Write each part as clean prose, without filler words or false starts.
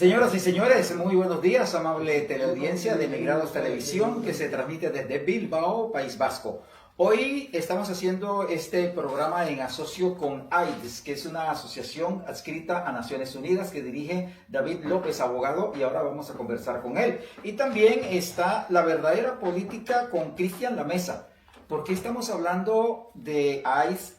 Señoras y señores, muy buenos días, amable teleaudiencia de Emigrados Televisión, que se transmite desde Bilbao, País Vasco. Hoy estamos haciendo este programa en asocio con AIDS, que es una asociación adscrita a Naciones Unidas que dirige David López, abogado, y ahora vamos a conversar con él. Y también está La Verdadera Política con Cristian Lamesa. ¿Por qué estamos hablando de AIDS?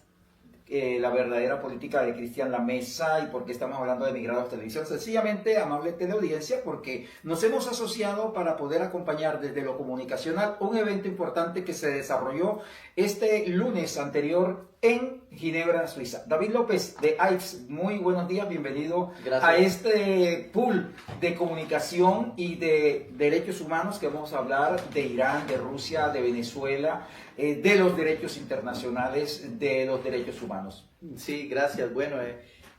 La verdadera política de Cristian Lamesa y por qué estamos hablando de Emigrados Televisión. Sencillamente, amable teleaudiencia, porque nos hemos asociado para poder acompañar desde lo comunicacional un evento importante que se desarrolló este lunes anterior en Ginebra, Suiza. David López de AIDS, muy buenos días, bienvenido. Gracias. A este pool de comunicación y de derechos humanos que vamos a hablar de Irán, de Rusia, de Venezuela, de los derechos internacionales, de los derechos humanos. Sí, gracias. Bueno,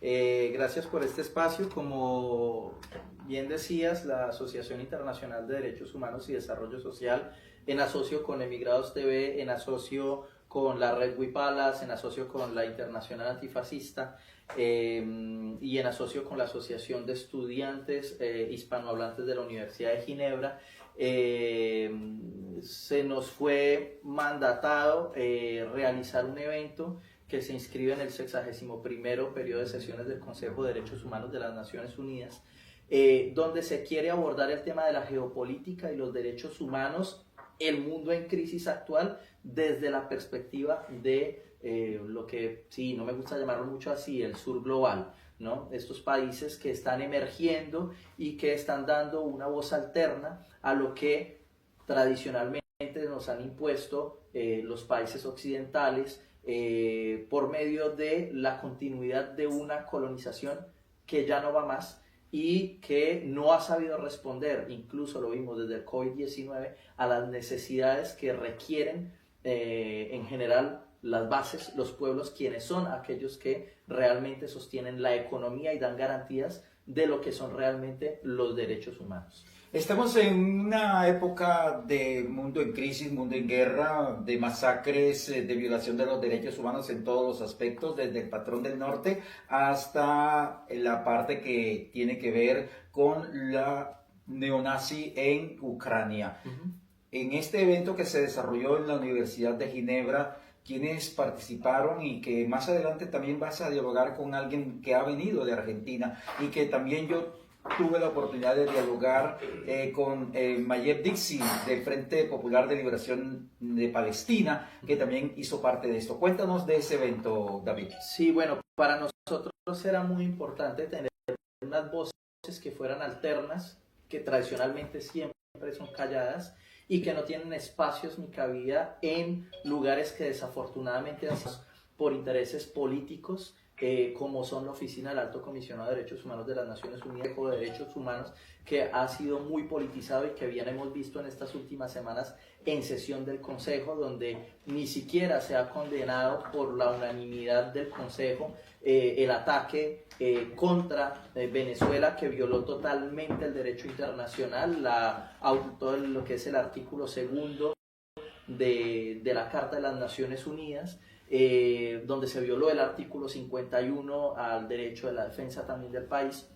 gracias por este espacio. Como bien decías, la Asociación Internacional de Derechos Humanos y Desarrollo Social, en asocio con Emigrados TV, en asocio con la Red Wipalas, en asocio con la Internacional Antifascista y en asocio con la Asociación de Estudiantes Hispanohablantes de la Universidad de Ginebra, se nos fue mandatado realizar un evento que se inscribe en el 61º periodo de sesiones del Consejo de Derechos Humanos de las Naciones Unidas, donde se quiere abordar el tema de la geopolítica y los derechos humanos, el mundo en crisis actual, desde la perspectiva de lo que, sí, no me gusta llamarlo mucho así, el sur global, ¿no? Estos países que están emergiendo y que están dando una voz alterna a lo que tradicionalmente nos han impuesto los países occidentales por medio de la continuidad de una colonización que ya no va más y que no ha sabido responder, incluso lo vimos desde el COVID-19, a las necesidades que requieren en general las bases, los pueblos, quienes son aquellos que realmente sostienen la economía y dan garantías de lo que son realmente los derechos humanos. Estamos en una época de mundo en crisis, mundo en guerra, de masacres, de violación de los derechos humanos en todos los aspectos, desde el patrón del norte hasta la parte que tiene que ver con la neonazi en Ucrania. En este evento que se desarrolló en la Universidad de Ginebra, quienes participaron y que más adelante también vas a dialogar con alguien que ha venido de Argentina y que también yo tuve la oportunidad de dialogar con Mayeb Dixi del Frente Popular de Liberación de Palestina, que también hizo parte de esto. Cuéntanos de ese evento, David. Sí, bueno, para nosotros era muy importante tener unas voces que fueran alternas, que tradicionalmente siempre son calladas y que no tienen espacios ni cabida en lugares que desafortunadamente por intereses políticos, como son la Oficina del Alto Comisionado de Derechos Humanos de las Naciones Unidas o de Derechos Humanos, que ha sido muy politizado y que bien hemos visto en estas últimas semanas en sesión del Consejo, donde ni siquiera se ha condenado por la unanimidad del Consejo el ataque contra Venezuela, que violó totalmente el derecho internacional, todo lo que es el artículo 2 de la Carta de las Naciones Unidas, donde se violó el artículo 51 al derecho de la defensa también del país.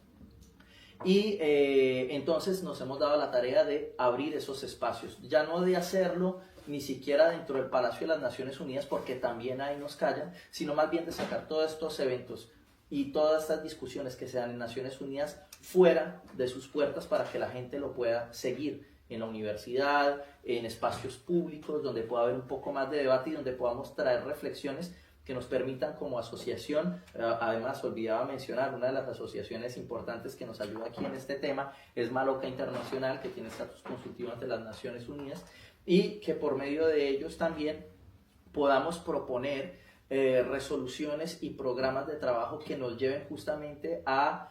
Y entonces nos hemos dado la tarea de abrir esos espacios, ya no de hacerlo ni siquiera dentro del Palacio de las Naciones Unidas, porque también ahí nos callan, sino más bien de sacar todos estos eventos y todas estas discusiones que se dan en Naciones Unidas fuera de sus puertas para que la gente lo pueda seguir en la universidad, en espacios públicos, donde pueda haber un poco más de debate y donde podamos traer reflexiones que nos permitan como asociación. Además, olvidaba mencionar, una de las asociaciones importantes que nos ayuda aquí en este tema es Maloca Internacional, que tiene estatus consultivo ante las Naciones Unidas, y que por medio de ellos también podamos proponer resoluciones y programas de trabajo que nos lleven justamente a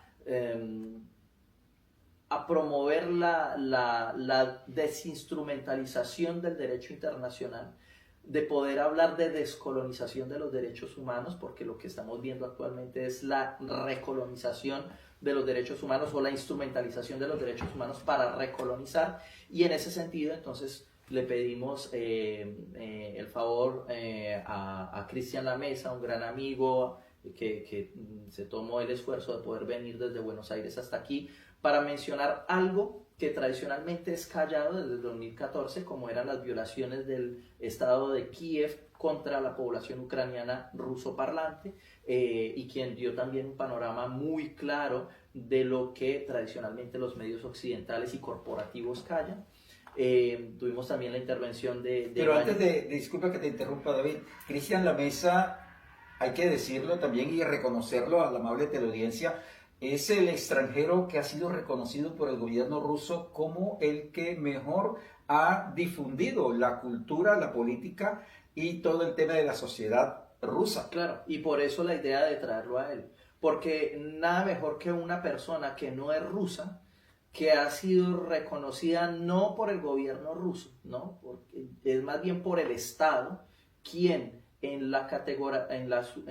promover la desinstrumentalización del derecho internacional, de poder hablar de descolonización de los derechos humanos, porque lo que estamos viendo actualmente es la recolonización de los derechos humanos o la instrumentalización de los derechos humanos para recolonizar. Y en ese sentido, entonces, le pedimos el favor a Cristian Lamesa, un gran amigo que se tomó el esfuerzo de poder venir desde Buenos Aires hasta aquí para mencionar algo que tradicionalmente es callado desde el 2014, como eran las violaciones del Estado de Kiev contra la población ucraniana ruso parlante, y quien dio también un panorama muy claro de lo que tradicionalmente los medios occidentales y corporativos callan. Tuvimos también la intervención de Pero antes disculpa que te interrumpa, David, Cristian Lamesa, hay que decirlo también y reconocerlo a la amable teleaudiencia, es el extranjero que ha sido reconocido por el gobierno ruso como el que mejor ha difundido la cultura, la política y todo el tema de la sociedad rusa. Claro, y por eso la idea de traerlo a él, porque nada mejor que una persona que no es rusa, que ha sido reconocida no por el gobierno ruso, ¿no? Porque es más bien por el Estado, quien en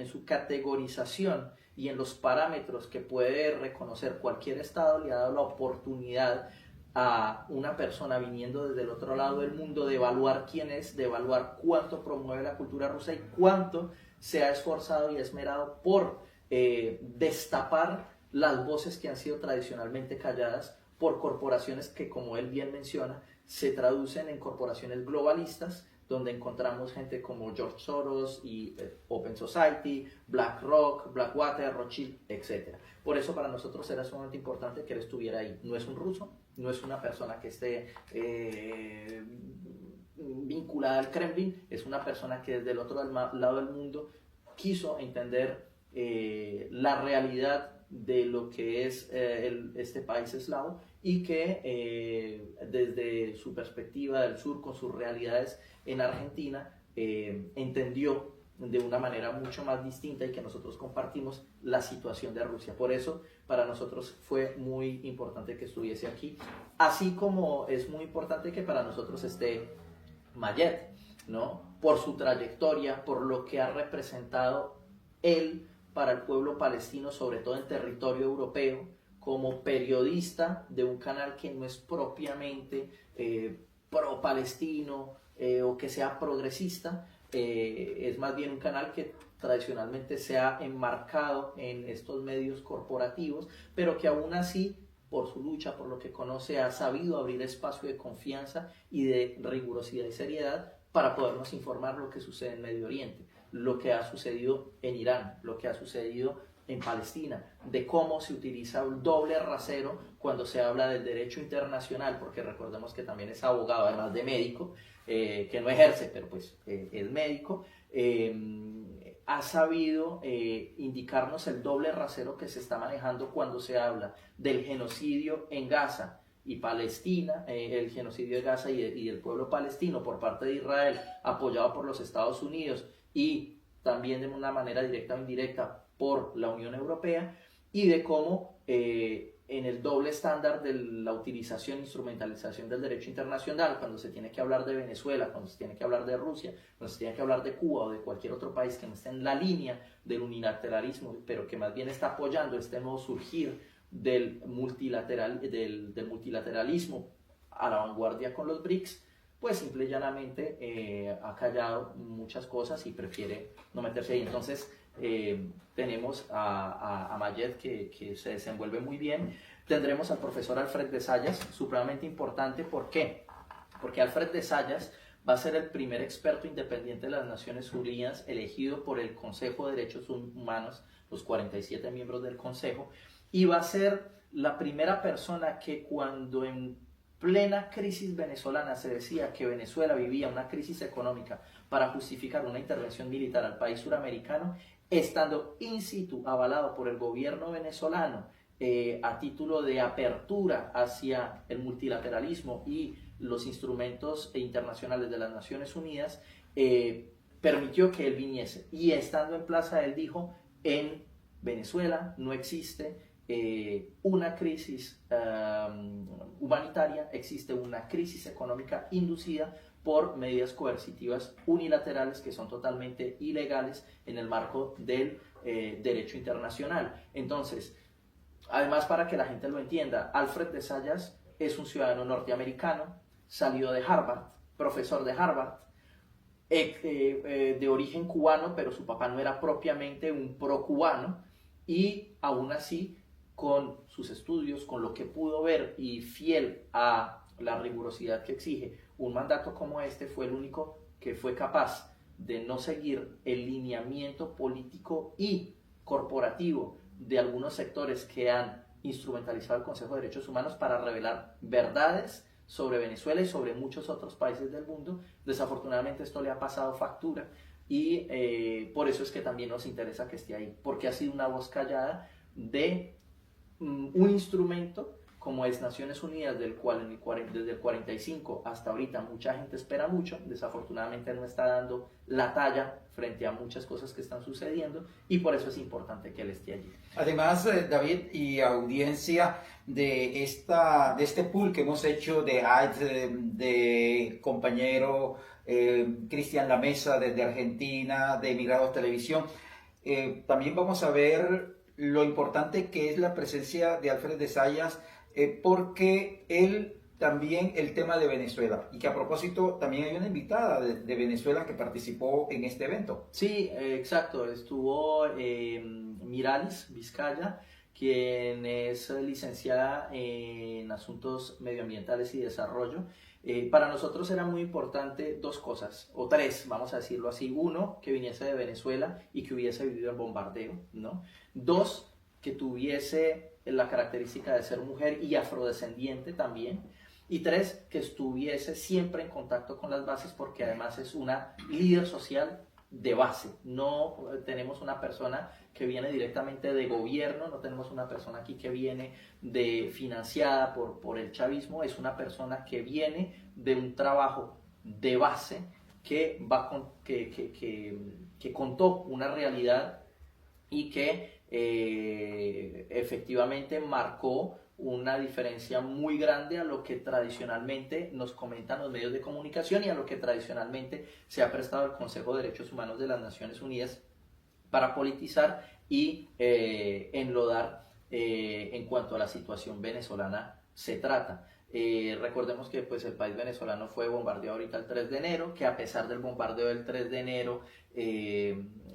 su categorización y en los parámetros que puede reconocer cualquier Estado, le ha dado la oportunidad a una persona viniendo desde el otro lado del mundo de evaluar quién es, de evaluar cuánto promueve la cultura rusa y cuánto se ha esforzado y esmerado por destapar las voces que han sido tradicionalmente calladas por corporaciones que, como él bien menciona, se traducen en corporaciones globalistas, donde encontramos gente como George Soros y Open Society, BlackRock, Blackwater, Rothschild, etc. Por eso para nosotros era sumamente importante que él estuviera ahí. No es un ruso, no es una persona que esté vinculada al Kremlin, es una persona que desde el otro lado del mundo quiso entender la realidad de lo que es este país eslavo y que desde su perspectiva del sur, con sus realidades en Argentina, entendió de una manera mucho más distinta y que nosotros compartimos la situación de Rusia. Por eso para nosotros fue muy importante que estuviese aquí, así como es muy importante que para nosotros esté Mayet, ¿no? Por su trayectoria, por lo que ha representado él para el pueblo palestino, sobre todo en territorio europeo, como periodista de un canal que no es propiamente pro-palestino o que sea progresista, es más bien un canal que tradicionalmente se ha enmarcado en estos medios corporativos, pero que aún así, por su lucha, por lo que conoce, ha sabido abrir espacio de confianza y de rigurosidad y seriedad para podernos informar lo que sucede en Medio Oriente, lo que ha sucedido en Irán, lo que ha sucedido en Palestina, de cómo se utiliza un doble rasero cuando se habla del derecho internacional, porque recordemos que también es abogado, además de médico, que no ejerce, pero pues es médico, ha sabido indicarnos el doble rasero que se está manejando cuando se habla del genocidio en Gaza y Palestina, el genocidio de Gaza y del pueblo palestino por parte de Israel, apoyado por los Estados Unidos y también de una manera directa o indirecta por la Unión Europea, y de cómo en el doble estándar de la utilización e instrumentalización del derecho internacional, cuando se tiene que hablar de Venezuela, cuando se tiene que hablar de Rusia, cuando se tiene que hablar de Cuba o de cualquier otro país que no esté en la línea del unilateralismo, pero que más bien está apoyando este nuevo surgir del multilateralismo a la vanguardia con los BRICS, pues simple y llanamente ha callado muchas cosas y prefiere no meterse ahí. Entonces tenemos a Mayet que se desenvuelve muy bien. Tendremos al profesor Alfred de Zayas, supremamente importante. ¿Por qué? Porque Alfred de Zayas va a ser el primer experto independiente de las Naciones Unidas elegido por el Consejo de Derechos Humanos, los 47 miembros del Consejo, y va a ser la primera persona que, cuando en plena crisis venezolana se decía que Venezuela vivía una crisis económica para justificar una intervención militar al país suramericano, estando in situ avalado por el gobierno venezolano a título de apertura hacia el multilateralismo y los instrumentos internacionales de las Naciones Unidas, permitió que él viniese. Y estando en plaza, él dijo: en Venezuela no existe una crisis humanitaria, existe una crisis económica inducida por medidas coercitivas unilaterales que son totalmente ilegales en el marco del derecho internacional. Entonces, además, para que la gente lo entienda, Alfred de Zayas es un ciudadano norteamericano, salió de Harvard, profesor de Harvard, de origen cubano, pero su papá no era propiamente un pro-cubano, y aún así con sus estudios, con lo que pudo ver y fiel a la rigurosidad que exige un mandato como este, fue el único que fue capaz de no seguir el lineamiento político y corporativo de algunos sectores que han instrumentalizado el Consejo de Derechos Humanos para revelar verdades sobre Venezuela y sobre muchos otros países del mundo. Desafortunadamente esto le ha pasado factura y por eso es que también nos interesa que esté ahí, porque ha sido una voz callada de un instrumento como es Naciones Unidas, del cual desde el 45 hasta ahorita mucha gente espera mucho. Desafortunadamente no está dando la talla frente a muchas cosas que están sucediendo y por eso es importante que él esté allí. Además, David y audiencia de este pool que hemos hecho de AIDS, de compañero Cristian Lamesa desde Argentina, de Migrados Televisión, también vamos a ver lo importante que es la presencia de Alfred de Zayas, porque él también el tema de Venezuela, y que a propósito también hay una invitada de Venezuela que participó en este evento. Sí, exacto, estuvo Miralis Vizcaya, quien es licenciada en Asuntos Medioambientales y Desarrollo. Para nosotros era muy importante dos cosas, o tres, vamos a decirlo así. Uno, que viniese de Venezuela y que hubiese vivido el bombardeo, ¿no? Dos, que tuviese la característica de ser mujer y afrodescendiente también. Y tres, que estuviese siempre en contacto con las bases, porque además es una líder social de base. No tenemos una persona que viene directamente de gobierno, no tenemos una persona aquí que viene financiada por el chavismo, es una persona que viene de un trabajo de base que contó una realidad y que efectivamente marcó una diferencia muy grande a lo que tradicionalmente nos comentan los medios de comunicación y a lo que tradicionalmente se ha prestado el Consejo de Derechos Humanos de las Naciones Unidas para politizar y enlodar en cuanto a la situación venezolana se trata. Recordemos que pues, el país venezolano fue bombardeado ahorita el 3 de enero, que a pesar del bombardeo del 3 de enero,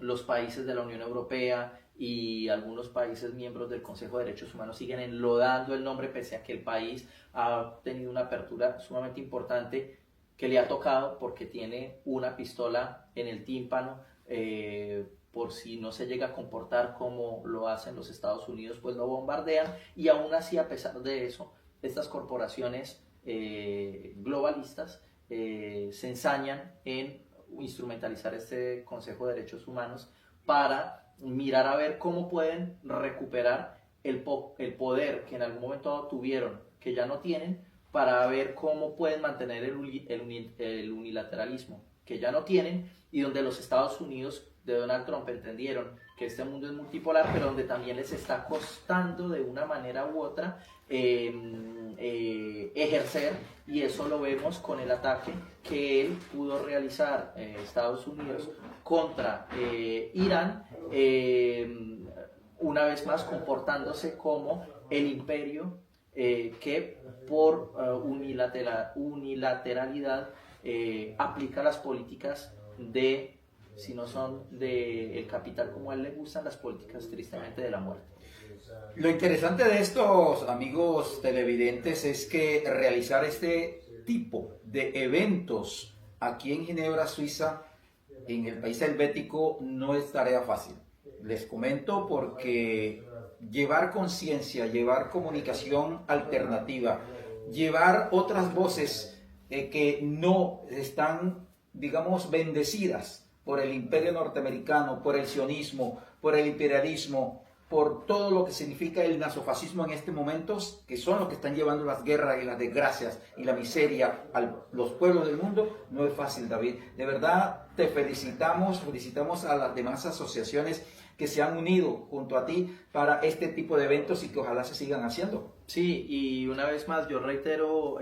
los países de la Unión Europea y algunos países miembros del Consejo de Derechos Humanos siguen enlodando el nombre, pese a que el país ha tenido una apertura sumamente importante que le ha tocado porque tiene una pistola en el tímpano, por si no se llega a comportar como lo hacen los Estados Unidos, pues lo bombardean. Y aún así, a pesar de eso, estas corporaciones globalistas se ensañan en instrumentalizar este Consejo de Derechos Humanos para mirar a ver cómo pueden recuperar el poder que en algún momento tuvieron, que ya no tienen, para ver cómo pueden mantener el unilateralismo que ya no tienen, y donde los Estados Unidos de Donald Trump entendieron que este mundo es multipolar, pero donde también les está costando de una manera u otra ejercer, y eso lo vemos con el ataque que él pudo realizar Estados Unidos contra Irán, una vez más comportándose como el imperio que por unilateralidad aplica las políticas si no son del capital como a él le gustan, las políticas tristemente de la muerte. Lo interesante de estos amigos televidentes es que realizar este tipo de eventos aquí en Ginebra, Suiza, en el país helvético, no es tarea fácil. Les comento porque llevar conciencia, llevar comunicación alternativa, llevar otras voces que no están, digamos, bendecidas por el imperio norteamericano, por el sionismo, por el imperialismo, por todo lo que significa el nazofascismo en este momento, que son los que están llevando las guerras y las desgracias y la miseria a los pueblos del mundo. No es fácil, David. De verdad, te felicitamos a las demás asociaciones que se han unido junto a ti para este tipo de eventos y que ojalá se sigan haciendo. Sí, y una vez más yo reitero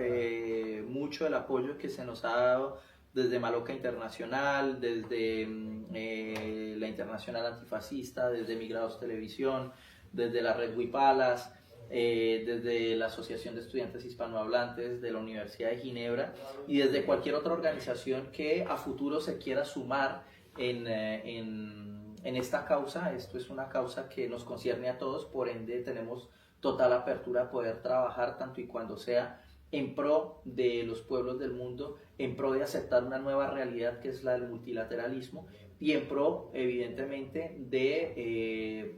mucho el apoyo que se nos ha dado desde Maloca Internacional, desde la Internacional Antifascista, desde Migrados Televisión, desde la Red Wipalas, desde la Asociación de Estudiantes Hispanohablantes de la Universidad de Ginebra y desde cualquier otra organización que a futuro se quiera sumar en esta causa. Esto es una causa que nos concierne a todos, por ende tenemos total apertura a poder trabajar tanto y cuando sea en pro de los pueblos del mundo, en pro de aceptar una nueva realidad que es la del multilateralismo y en pro, evidentemente, de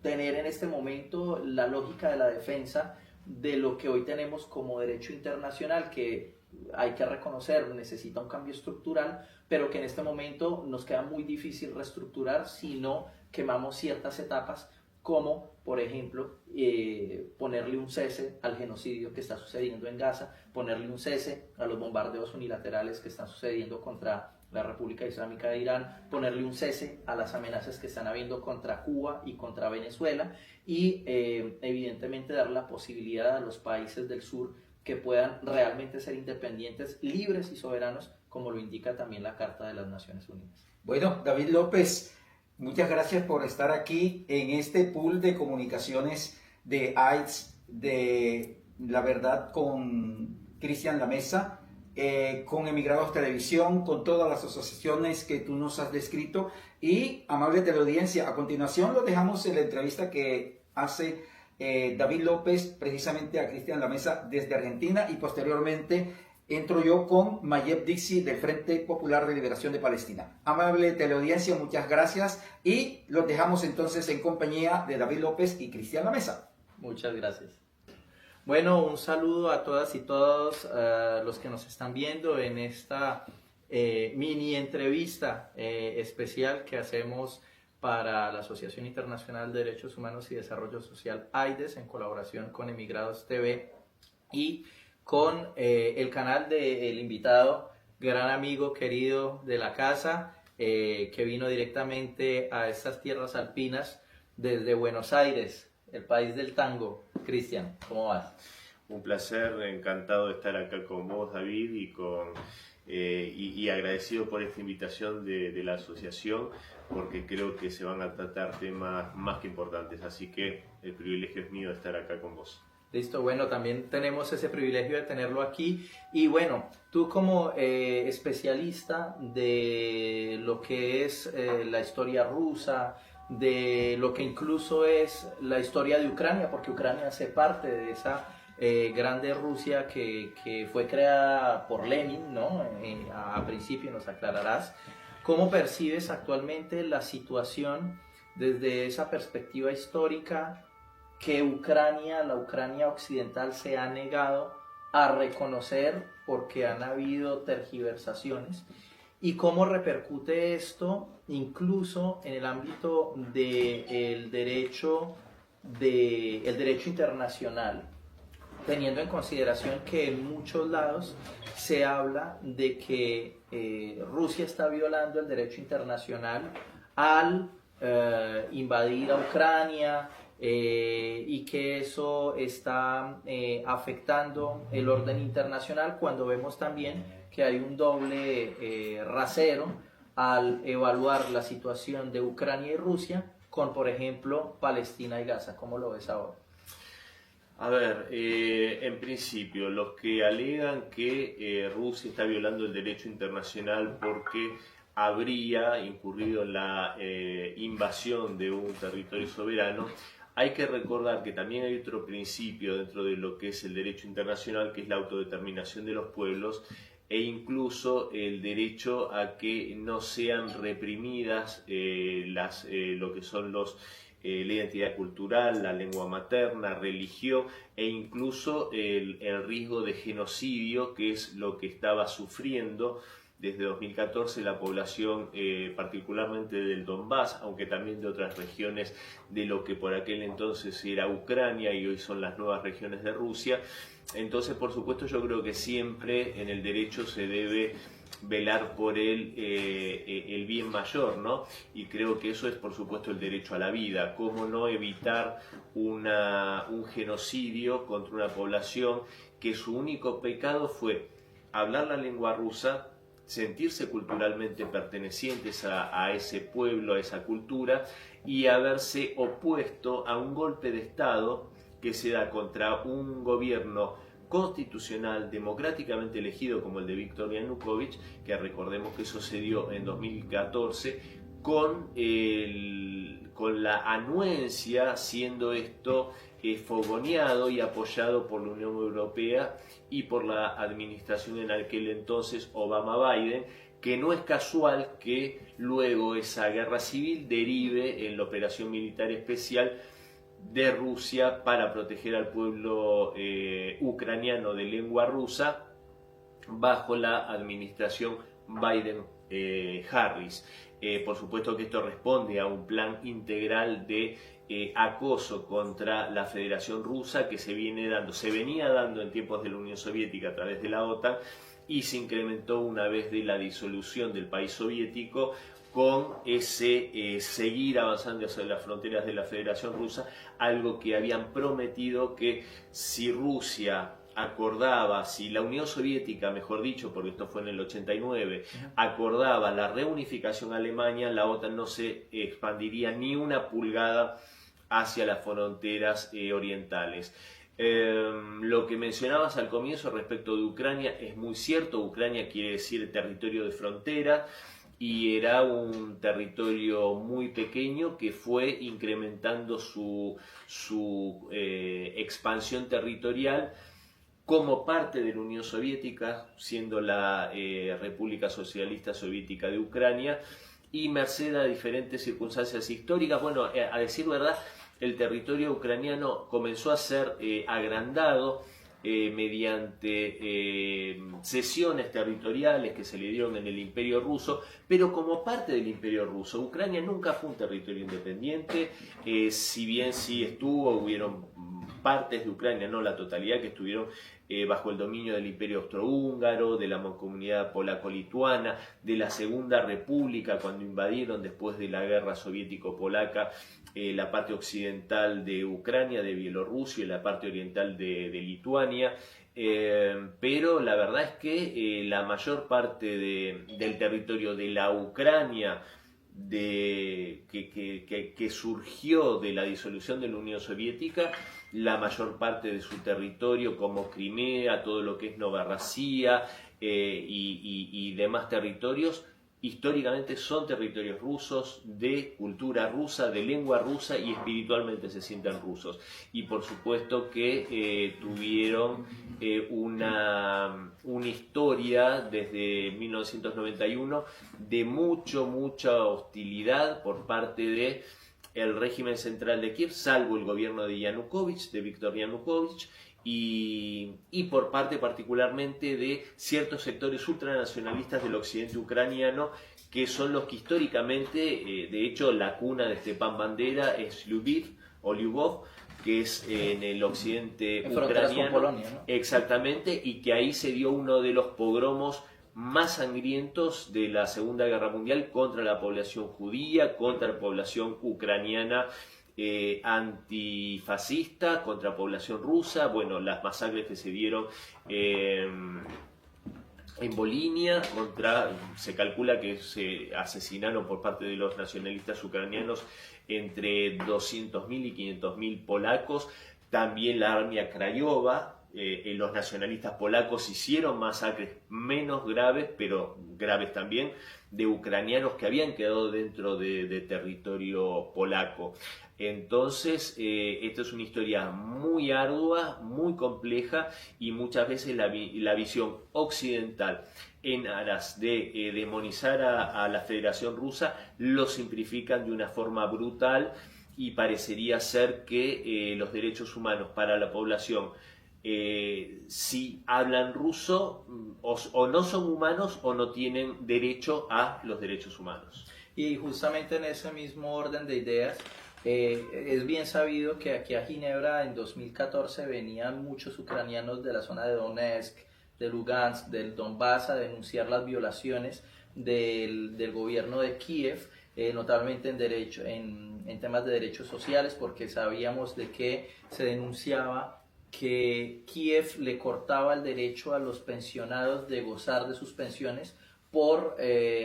tener en este momento la lógica de la defensa de lo que hoy tenemos como derecho internacional, que hay que reconocer, necesita un cambio estructural, pero que en este momento nos queda muy difícil reestructurar si no quemamos ciertas etapas, como por ejemplo ponerle un cese al genocidio que está sucediendo en Gaza, ponerle un cese a los bombardeos unilaterales que están sucediendo contra la República Islámica de Irán, ponerle un cese a las amenazas que están habiendo contra Cuba y contra Venezuela y evidentemente dar la posibilidad a los países del sur que puedan realmente ser independientes, libres y soberanos, como lo indica también la Carta de las Naciones Unidas. Bueno, David López, muchas gracias por estar aquí en este pool de comunicaciones de AIDS, de La Verdad con Cristian Lamesa, con Emigrados Televisión, con todas las asociaciones que tú nos has descrito y amable teleaudiencia. A continuación lo dejamos en la entrevista que hace David López precisamente a Cristian Lamesa desde Argentina y posteriormente entro yo con Mayeb Dixi del Frente Popular de Liberación de Palestina. Amable teleaudiencia, muchas gracias y los dejamos entonces en compañía de David López y Cristian Lamesa. Muchas gracias. Bueno, un saludo a todas y todos los que nos están viendo en esta mini entrevista especial que hacemos para la Asociación Internacional de Derechos Humanos y Desarrollo Social AIDS en colaboración con Emigrados TV y con el canal del invitado, gran amigo querido de la casa, que vino directamente a estas tierras alpinas desde Buenos Aires, el país del tango. Cristian, ¿cómo vas? Un placer, encantado de estar acá con vos, David, y agradecido por esta invitación de la asociación, porque creo que se van a tratar temas más que importantes, así que el privilegio es mío de estar acá con vos. Listo, bueno, también tenemos ese privilegio de tenerlo aquí y bueno, tú como especialista de lo que es la historia rusa, de lo que incluso es la historia de Ucrania, porque Ucrania hace parte de esa grande Rusia que fue creada por Lenin, ¿no? A principio nos aclararás. ¿Cómo percibes actualmente la situación desde esa perspectiva histórica que la Ucrania occidental se ha negado a reconocer porque han habido tergiversaciones? ¿Y cómo repercute esto incluso en el ámbito del derecho internacional, teniendo en consideración que en muchos lados se habla de que Rusia está violando el derecho internacional al invadir a Ucrania y que eso está afectando el orden internacional, cuando vemos también que hay un doble rasero al evaluar la situación de Ucrania y Rusia con, por ejemplo, Palestina y Gaza? ¿Cómo lo ves ahora? A ver, en principio, los que alegan que Rusia está violando el derecho internacional porque habría incurrido en la invasión de un territorio soberano, hay que recordar que también hay otro principio dentro de lo que es el derecho internacional, que es la autodeterminación de los pueblos e incluso el derecho a que no sean reprimidas lo que son la identidad cultural, la lengua materna, religión e incluso el riesgo de genocidio, que es lo que estaba sufriendo desde 2014 la población particularmente del Donbass, aunque también de otras regiones de lo que por aquel entonces era Ucrania y hoy son las nuevas regiones de Rusia. Entonces, por supuesto, yo creo que siempre en el derecho se debe velar por el bien mayor, ¿no? Y creo que eso es, por supuesto, el derecho a la vida. ¿Cómo no evitar un genocidio contra una población que su único pecado fue hablar la lengua rusa, sentirse culturalmente pertenecientes a ese pueblo, a esa cultura, y haberse opuesto a un golpe de Estado que se da contra un gobierno constitucional, democráticamente elegido como el de Viktor Yanukovych, que recordemos que sucedió en 2014, con la anuencia, siendo esto fogoneado y apoyado por la Unión Europea y por la administración en aquel entonces Obama-Biden, que no es casual que luego esa guerra civil derive en la operación militar especial de Rusia para proteger al pueblo ucraniano de lengua rusa bajo la administración Biden-Harris. Por supuesto que esto responde a un plan integral de acoso contra la Federación Rusa que se venía dando en tiempos de la Unión Soviética a través de la OTAN y se incrementó una vez de la disolución del país soviético con ese seguir avanzando hacia las fronteras de la Federación Rusa, algo que habían prometido que si Rusia acordaba, si la Unión Soviética, mejor dicho, porque esto fue en el 89, acordaba la reunificación a Alemania, la OTAN no se expandiría ni una pulgada hacia las fronteras orientales. Lo que mencionabas al comienzo respecto de Ucrania es muy cierto. Ucrania quiere decir territorio de frontera y era un territorio muy pequeño que fue incrementando su expansión territorial como parte de la Unión Soviética, siendo la República Socialista Soviética de Ucrania, y merced a diferentes circunstancias históricas. Bueno, a decir verdad, el territorio ucraniano comenzó a ser agrandado mediante cesiones territoriales que se le dieron en el Imperio Ruso, pero como parte del Imperio Ruso. Ucrania nunca fue un territorio independiente, si bien sí hubieron partes de Ucrania, no la totalidad, que estuvieron bajo el dominio del Imperio Austrohúngaro, de la Mancomunidad Polaco-Lituana, de la Segunda República, cuando invadieron después de la guerra soviético-polaca la parte occidental de Ucrania, de Bielorrusia y la parte oriental de Lituania. Pero la verdad es que la mayor parte del territorio de la Ucrania que surgió de la disolución de la Unión Soviética, la mayor parte de su territorio, como Crimea, todo lo que es Novorossiya y demás territorios, históricamente son territorios rusos, de cultura rusa, de lengua rusa, y espiritualmente se sienten rusos. Y por supuesto que tuvieron una historia desde 1991 de mucha hostilidad por parte de el régimen central de Kiev, salvo el gobierno de Yanukovych, de Viktor Yanukovych, y por parte particularmente de ciertos sectores ultranacionalistas del occidente ucraniano, que son los que históricamente, de hecho la cuna de Stepan Bandera es Lviv o Lvov, que es en el occidente ucraniano, con Polonia, ¿no? Exactamente, y que ahí se dio uno de los pogromos más sangrientos de la Segunda Guerra Mundial contra la población judía, contra la población ucraniana antifascista, contra la población rusa. Bueno, las masacres que se dieron en Volhynia, se calcula que se asesinaron por parte de los nacionalistas ucranianos entre 200.000 y 500.000 polacos. También la Armia Krajowa, los nacionalistas polacos hicieron masacres menos graves, pero graves también, de ucranianos que habían quedado dentro de territorio polaco. Entonces, esta es una historia muy ardua, muy compleja, y muchas veces la visión occidental en aras de demonizar a la Federación Rusa lo simplifican de una forma brutal, y parecería ser que los derechos humanos para la población, si hablan ruso, o no son humanos o no tienen derecho a los derechos humanos. Y justamente en ese mismo orden de ideas, es bien sabido que aquí a Ginebra en 2014 venían muchos ucranianos de la zona de Donetsk, de Lugansk, del Donbass, a denunciar las violaciones del gobierno de Kiev, notablemente en temas de derechos sociales, porque sabíamos de que se denunciaba que Kiev le cortaba el derecho a los pensionados de gozar de sus pensiones por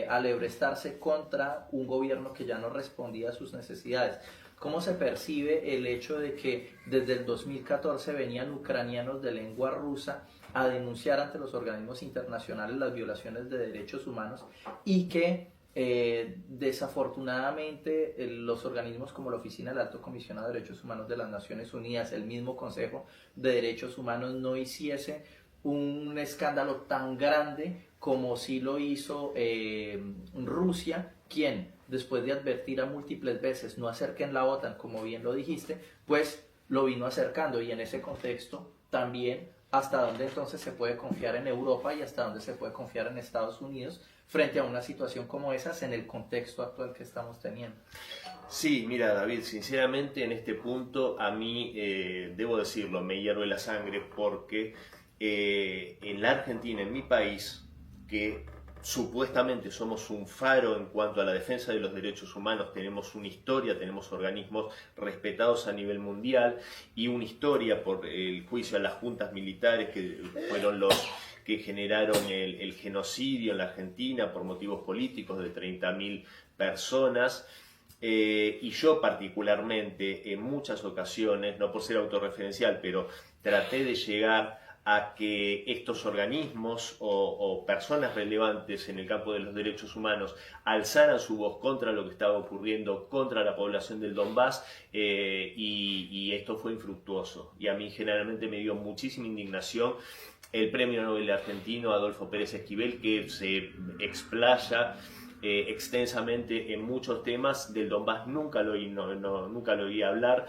alebrestarse contra un gobierno que ya no respondía a sus necesidades. ¿Cómo se percibe el hecho de que desde el 2014 venían ucranianos de lengua rusa a denunciar ante los organismos internacionales las violaciones de derechos humanos, y que Desafortunadamente, los organismos como la Oficina del Alto Comisionado de Derechos Humanos de las Naciones Unidas, el mismo Consejo de Derechos Humanos, no hiciese un escándalo tan grande como sí lo hizo Rusia, quien, después de advertir a múltiples veces no acerquen la OTAN, como bien lo dijiste, pues lo vino acercando, y en ese contexto también hasta dónde entonces se puede confiar en Europa y hasta dónde se puede confiar en Estados Unidos frente a una situación como esas en el contexto actual que estamos teniendo. Sí, mira, David, sinceramente en este punto a mí, debo decirlo, me hierve la sangre porque en la Argentina, en mi país, que supuestamente somos un faro en cuanto a la defensa de los derechos humanos, tenemos una historia, tenemos organismos respetados a nivel mundial y una historia por el juicio a las juntas militares que fueron los que generaron el genocidio en la Argentina por motivos políticos de 30.000 personas. Y yo particularmente en muchas ocasiones, no por ser autorreferencial, pero traté de llegar a que estos organismos o personas relevantes en el campo de los derechos humanos alzaran su voz contra lo que estaba ocurriendo, contra la población del Donbass, y esto fue infructuoso. Y a mí generalmente me dio muchísima indignación el premio Nobel argentino Adolfo Pérez Esquivel, que se explaya extensamente en muchos temas del Donbass. Nunca lo oí hablar,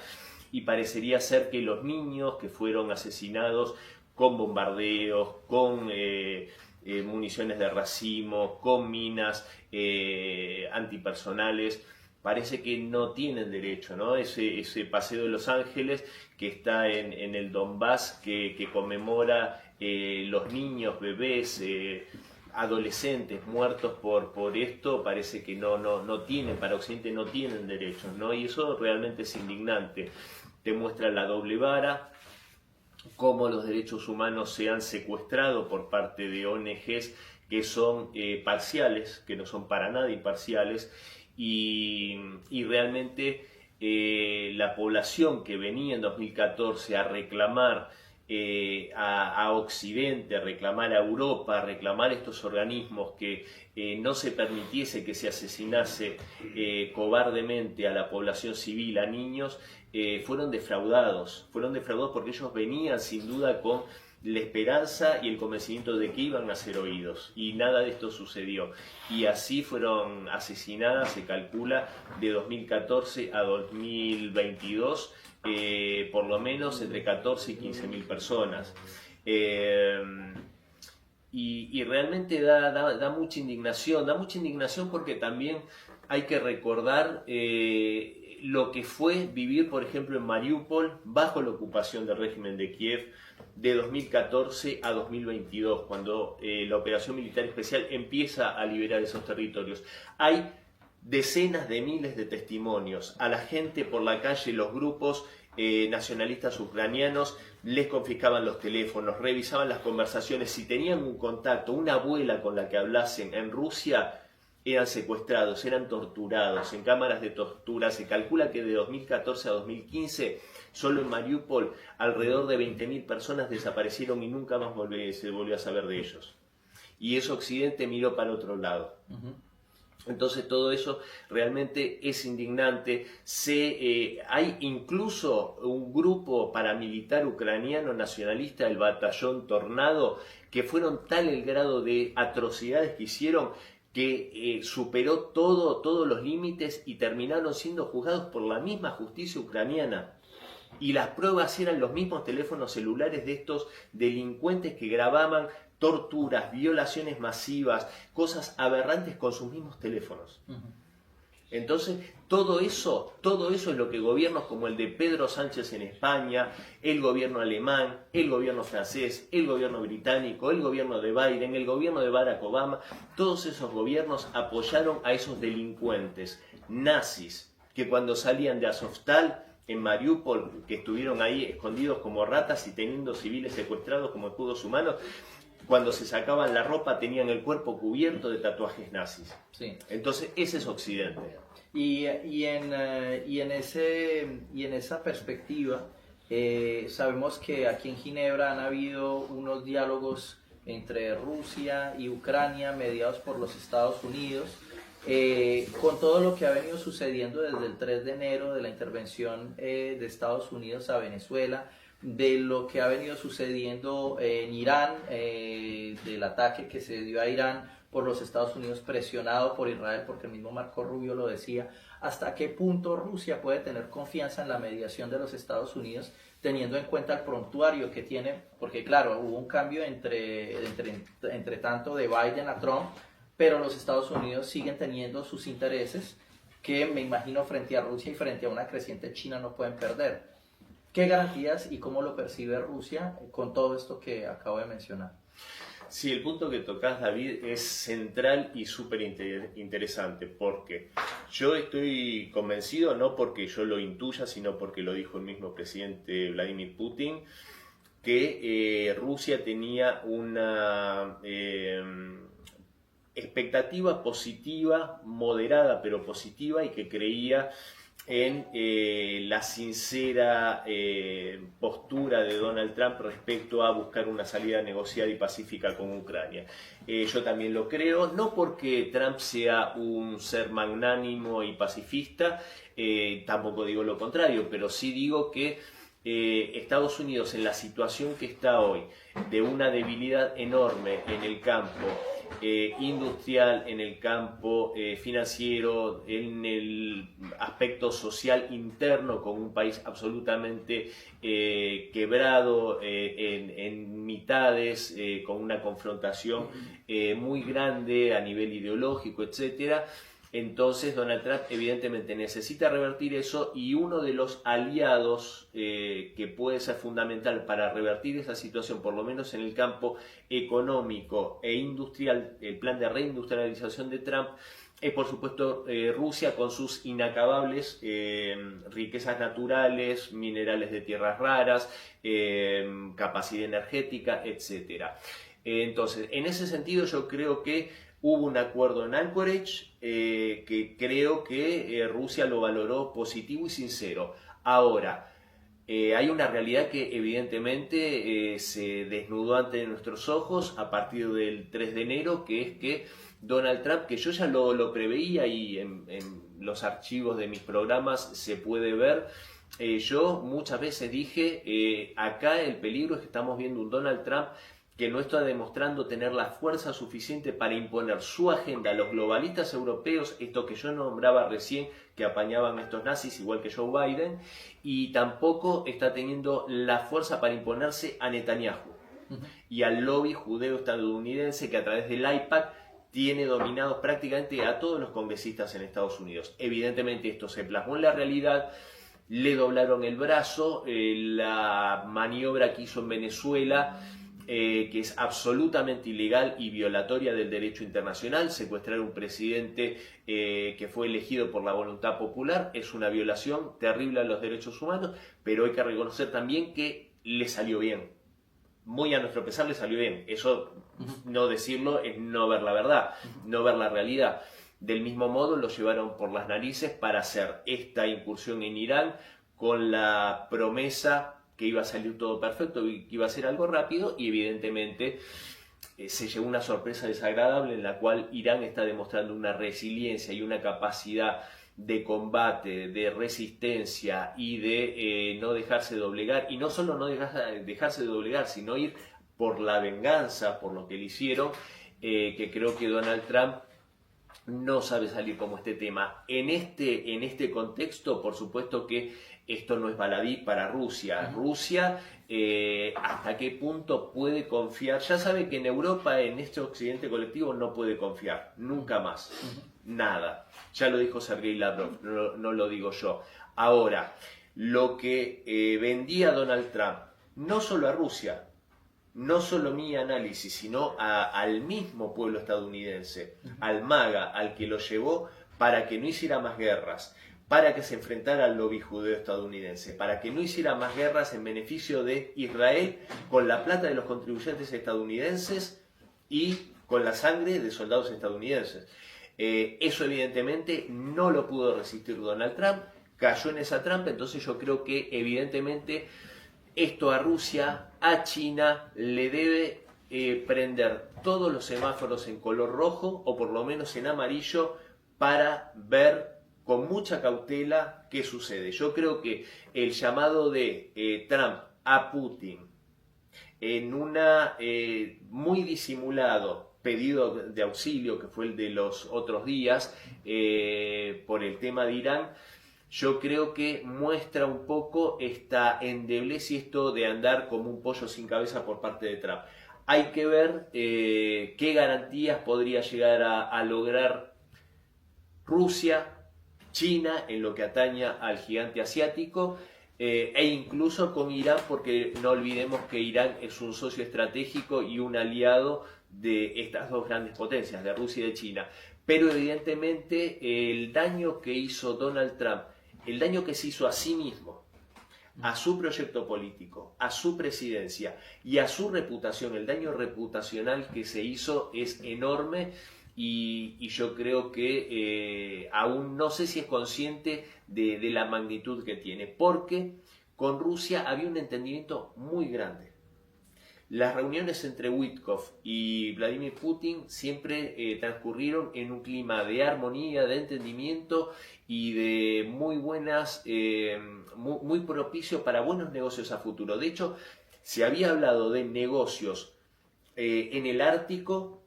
y parecería ser que los niños que fueron asesinados con bombardeos, con municiones de racimo, con minas antipersonales, parece que no tienen derecho, ¿no? Ese Paseo de los Ángeles que está en el Donbass, que conmemora los niños, bebés, adolescentes muertos por esto, parece que no tienen, para Occidente no tienen derechos, ¿no? Y eso realmente es indignante. Te muestra la doble vara, cómo los derechos humanos se han secuestrado por parte de ONGs que son parciales, que no son para nada imparciales, y realmente la población que venía en 2014 a reclamar a Occidente, a reclamar a Europa, a reclamar estos organismos que no se permitiese que se asesinase cobardemente a la población civil, a niños, fueron defraudados porque ellos venían sin duda con la esperanza y el convencimiento de que iban a ser oídos, y nada de esto sucedió, y así fueron asesinadas, se calcula, de 2014 a 2022 por lo menos entre 14 y 15.000 personas. Y realmente da mucha indignación porque también hay que recordar lo que fue vivir, por ejemplo, en Mariupol bajo la ocupación del régimen de Kiev de 2014 a 2022, cuando la operación militar especial empieza a liberar esos territorios. Hay decenas de miles de testimonios. A la gente por la calle, los grupos nacionalistas ucranianos les confiscaban los teléfonos, revisaban las conversaciones. Si tenían un contacto, una abuela con la que hablasen en Rusia, eran secuestrados, eran torturados en cámaras de tortura. Se calcula que de 2014 a 2015, solo en Mariupol, alrededor de 20.000 personas desaparecieron y nunca más se volvió a saber de ellos. Y eso Occidente miró para otro lado. Entonces todo eso realmente es indignante. Hay incluso un grupo paramilitar ucraniano nacionalista, el Batallón Tornado, que fueron tal el grado de atrocidades que hicieron que superó todos los límites y terminaron siendo juzgados por la misma justicia ucraniana. Y las pruebas eran los mismos teléfonos celulares de estos delincuentes que grababan torturas, violaciones masivas, cosas aberrantes con sus mismos teléfonos. Entonces, todo eso es lo que gobiernos como el de Pedro Sánchez en España, el gobierno alemán, el gobierno francés, el gobierno británico, el gobierno de Biden, el gobierno de Barack Obama, todos esos gobiernos apoyaron a esos delincuentes nazis que cuando salían de Azovstal en Mariupol, que estuvieron ahí escondidos como ratas y teniendo civiles secuestrados como escudos humanos, cuando se sacaban la ropa tenían el cuerpo cubierto de tatuajes nazis. Sí. Entonces ese es Occidente. Y en esa perspectiva, sabemos que aquí en Ginebra han habido unos diálogos entre Rusia y Ucrania mediados por los Estados Unidos, con todo lo que ha venido sucediendo desde el 3 de enero de la intervención de Estados Unidos a Venezuela, de lo que ha venido sucediendo en Irán, del ataque que se dio a Irán por los Estados Unidos presionado por Israel, porque el mismo Marco Rubio lo decía, hasta qué punto Rusia puede tener confianza en la mediación de los Estados Unidos, teniendo en cuenta el prontuario que tiene, porque claro, hubo un cambio entre tanto de Biden a Trump, pero los Estados Unidos siguen teniendo sus intereses que me imagino frente a Rusia y frente a una creciente China no pueden perder. ¿Qué garantías y cómo lo percibe Rusia con todo esto que acabo de mencionar? Sí, el punto que tocas, David, es central y súper interesante, porque yo estoy convencido, no porque yo lo intuya, sino porque lo dijo el mismo presidente Vladimir Putin, que Rusia tenía una expectativa positiva, moderada pero positiva, y que creía en la sincera postura de Donald Trump respecto a buscar una salida negociada y pacífica con Ucrania. Yo también lo creo, no porque Trump sea un ser magnánimo y pacifista, tampoco digo lo contrario, pero sí digo que Estados Unidos, en la situación que está hoy, de una debilidad enorme en el campo industrial, en el campo financiero, en el aspecto social interno, con un país absolutamente quebrado en mitades, con una confrontación muy grande a nivel ideológico, etcétera. Entonces Donald Trump evidentemente necesita revertir eso, y uno de los aliados que puede ser fundamental para revertir esa situación, por lo menos en el campo económico e industrial, el plan de reindustrialización de Trump, es por supuesto Rusia, con sus inacabables riquezas naturales, minerales de tierras raras, capacidad energética, etc. Entonces, en ese sentido yo creo que hubo un acuerdo en Anchorage que creo que Rusia lo valoró positivo y sincero. Ahora, hay una realidad que evidentemente se desnudó ante nuestros ojos a partir del 3 de enero, que es que Donald Trump, que yo ya lo preveía y en los archivos de mis programas se puede ver, yo muchas veces dije, acá el peligro es que estamos viendo un Donald Trump que no está demostrando tener la fuerza suficiente para imponer su agenda a los globalistas europeos, esto que yo nombraba recién, que apañaban estos nazis igual que Joe Biden, y tampoco está teniendo la fuerza para imponerse a Netanyahu y al lobby judeo-estadounidense, que a través del IPAC tiene dominados prácticamente a todos los congresistas en Estados Unidos. Evidentemente esto se plasmó en la realidad, le doblaron el brazo, la maniobra que hizo en Venezuela, que es absolutamente ilegal y violatoria del derecho internacional. Secuestrar a un presidente que fue elegido por la voluntad popular es una violación terrible a los derechos humanos, pero hay que reconocer también que le salió bien. Muy a nuestro pesar le salió bien. Eso, no decirlo, es no ver la verdad, no ver la realidad. Del mismo modo lo llevaron por las narices para hacer esta incursión en Irán con la promesa que iba a salir todo perfecto y que iba a ser algo rápido, y evidentemente se llevó una sorpresa desagradable en la cual Irán está demostrando una resiliencia y una capacidad de combate, de resistencia y de no dejarse doblegar, y no solo no dejarse de doblegar, sino ir por la venganza, por lo que le hicieron, que creo que Donald Trump no sabe salir como este tema. En este contexto, por supuesto que esto no es baladí para Rusia. Rusia, ¿hasta qué punto puede confiar? Ya sabe que en Europa, en este occidente colectivo, no puede confiar. Nunca más. Nada. Ya lo dijo Sergei Lavrov, no lo digo yo. Ahora, lo que vendía Donald Trump, no solo a Rusia, no solo mi análisis, sino al mismo pueblo estadounidense, al MAGA, al que lo llevó para que no hiciera más guerras, para que se enfrentara al lobby judeo estadounidense, para que no hiciera más guerras en beneficio de Israel con la plata de los contribuyentes estadounidenses y con la sangre de soldados estadounidenses. Eso evidentemente no lo pudo resistir Donald Trump, cayó en esa trampa. Entonces yo creo que evidentemente esto a Rusia, a China, le debe prender todos los semáforos en color rojo, o por lo menos en amarillo, para ver con mucha cautela qué sucede. Yo creo que el llamado de Trump a Putin en una muy disimulado pedido de auxilio, que fue el de los otros días, por el tema de Irán, yo creo que muestra un poco esta endeblez y esto de andar como un pollo sin cabeza por parte de Trump. Hay que ver qué garantías podría llegar a lograr Rusia, China, en lo que atañe al gigante asiático, e incluso con Irán, porque no olvidemos que Irán es un socio estratégico y un aliado de estas dos grandes potencias, de Rusia y de China. Pero evidentemente el daño que hizo Donald Trump, el daño que se hizo a sí mismo, a su proyecto político, a su presidencia y a su reputación, el daño reputacional que se hizo es enorme. Y yo creo que aún no sé si es consciente de la magnitud que tiene, porque con Rusia había un entendimiento muy grande. Las reuniones entre Witkoff y Vladimir Putin siempre transcurrieron en un clima de armonía, de entendimiento y de muy buenas, muy propicio para buenos negocios a futuro. De hecho, se había hablado de negocios en el Ártico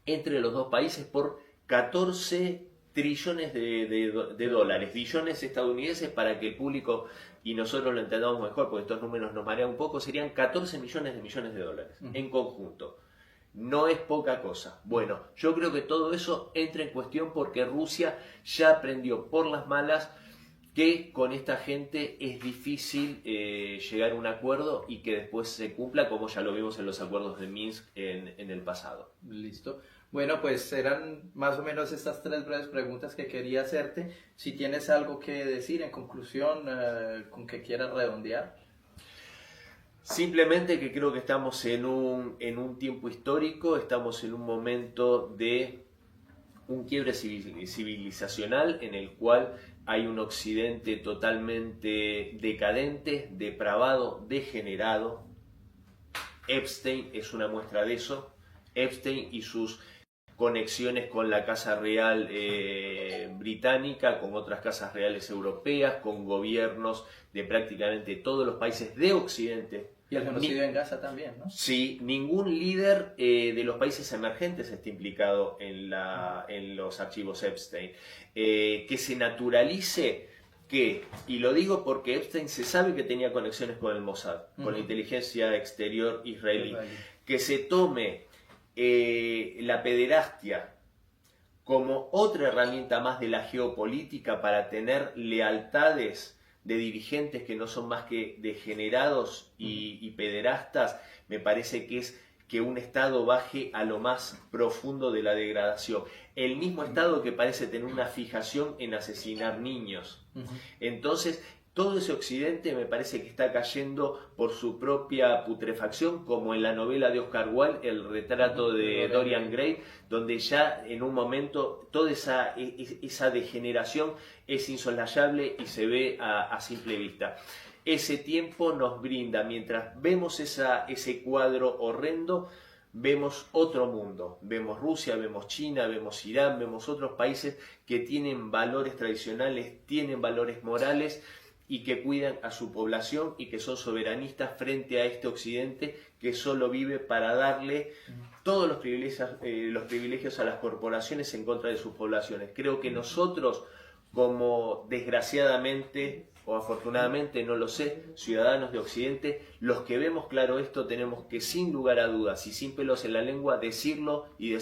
entre los dos países por 14 trillones de dólares, billones estadounidenses, para que el público y nosotros lo entendamos mejor, porque estos números nos marean un poco, serían 14 millones de dólares en conjunto. No es poca cosa. Bueno, yo creo que todo eso entra en cuestión porque Rusia ya aprendió por las malas que con esta gente es difícil llegar a un acuerdo y que después se cumpla, como ya lo vimos en los acuerdos de Minsk en el pasado. Listo. Bueno, pues eran más o menos estas tres breves preguntas que quería hacerte. Si tienes algo que decir en conclusión, con que quieras redondear. Simplemente que creo que estamos en un tiempo histórico, estamos en un momento de un quiebre civilizacional en el cual hay un occidente totalmente decadente, depravado, degenerado. Epstein es una muestra de eso. Epstein y sus conexiones con la Casa Real británica, con otras casas reales europeas, con gobiernos de prácticamente todos los países de Occidente. Y el genocidio en Gaza también, ¿no? Sí, ningún líder de los países emergentes está implicado en los archivos Epstein. Que se naturalice que, y lo digo porque Epstein se sabe que tenía conexiones con el Mossad, con la inteligencia exterior israelí, que se tome la pederastia como otra herramienta más de la geopolítica para tener lealtades de dirigentes que no son más que degenerados y pederastas, me parece que es que un Estado baje a lo más profundo de la degradación. El mismo Estado que parece tener una fijación en asesinar niños. Entonces, todo ese occidente me parece que está cayendo por su propia putrefacción, como en la novela de Oscar Wilde, El retrato de Dorian Gray, donde ya en un momento toda esa degeneración es insoslayable y se ve a simple vista. Ese tiempo nos brinda, mientras vemos ese cuadro horrendo, vemos otro mundo, vemos Rusia, vemos China, vemos Irán, vemos otros países que tienen valores tradicionales, tienen valores morales, y que cuidan a su población y que son soberanistas frente a este occidente que solo vive para darle todos los privilegios a las corporaciones en contra de sus poblaciones. Creo que nosotros, como desgraciadamente o afortunadamente, no lo sé, ciudadanos de Occidente, los que vemos claro esto tenemos que sin lugar a dudas y sin pelos en la lengua decirlo y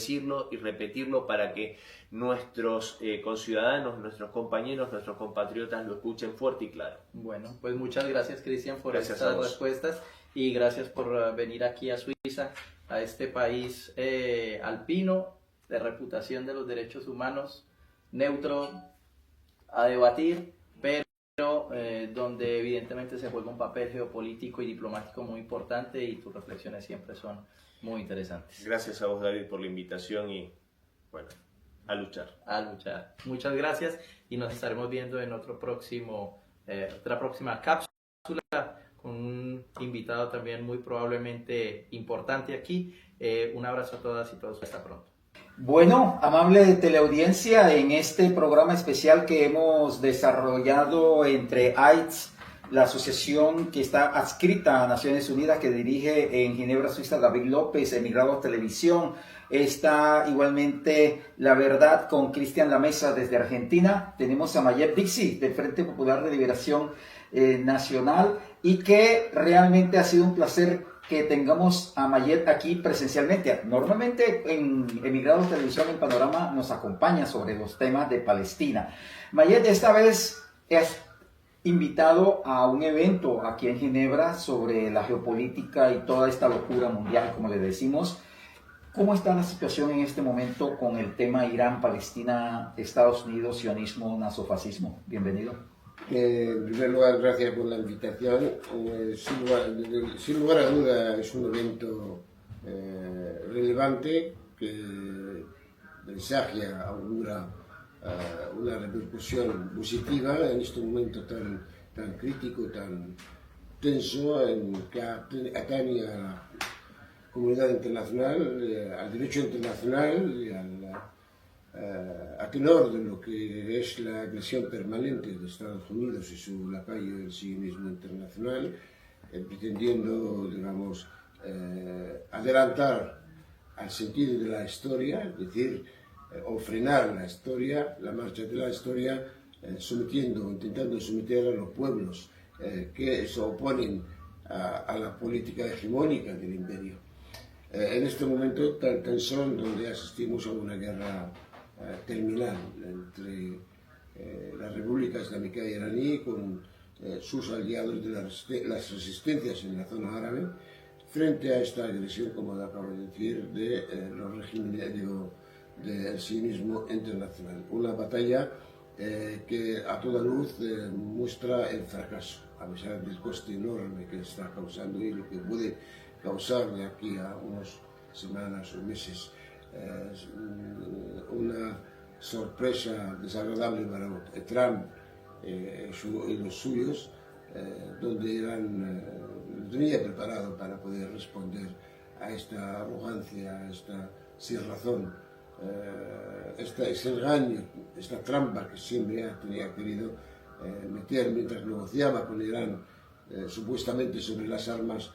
repetirlo para que nuestros conciudadanos, nuestros compañeros, nuestros compatriotas lo escuchen fuerte y claro. Bueno, pues muchas gracias, Cristian, por Gracias estas respuestas y gracias por venir aquí a Suiza, a este país alpino, de reputación de los derechos humanos, neutro, a debatir, pero donde evidentemente se juega un papel geopolítico y diplomático muy importante y tus reflexiones siempre son muy interesantes. Gracias a vos, David, por la invitación y bueno, a luchar. A luchar. Muchas gracias y nos estaremos viendo en otra próxima cápsula con un invitado también muy probablemente importante aquí. Un abrazo a todas y todos. Hasta pronto. Bueno, amable teleaudiencia, en este programa especial que hemos desarrollado entre AIDS, la asociación que está adscrita a Naciones Unidas, que dirige en Ginebra, Suiza, David López, Emigrados Televisión, está igualmente La Verdad con Cristian Lamesa desde Argentina. Tenemos a Mayet Dixie del Frente Popular de Liberación Nacional, y que realmente ha sido un placer que tengamos a Mayet aquí presencialmente. Normalmente en Emigrados Televisión en Panorama nos acompaña sobre los temas de Palestina. Mayet, esta vez es invitado a un evento aquí en Ginebra sobre la geopolítica y toda esta locura mundial, como le decimos. ¿Cómo está la situación en este momento con el tema Irán, Palestina, Estados Unidos, sionismo, nazofascismo? Bienvenido. En primer lugar, gracias por la invitación. Sin lugar a duda es un evento relevante que presagia, augura una repercusión positiva en este momento tan crítico, tan tenso, que atañe a la comunidad internacional, al derecho internacional y a tenor de lo que es la agresión permanente de Estados Unidos y su lacayo, el sionismo internacional, pretendiendo, digamos, adelantar al sentido de la historia, es decir, o frenar la historia, la marcha de la historia, intentando someter a los pueblos que se oponen a la política hegemónica del imperio. En este momento tan tensón, donde asistimos a una guerra terminal entre la República Islámica iraní con sus aliados de las resistencias en la zona árabe, frente a esta agresión, como acabo de decir, de los regímenes del sionismo internacional. Una batalla que a toda luz muestra el fracaso, a pesar del coste enorme que está causando y lo que puede causar de aquí a unas semanas o meses. Una sorpresa desagradable para Trump y los suyos, donde Irán tenía preparado para poder responder a esta arrogancia, a esta sinrazón, este engaño, esta trampa que siempre tenía querido meter mientras negociaba con Irán supuestamente sobre las armas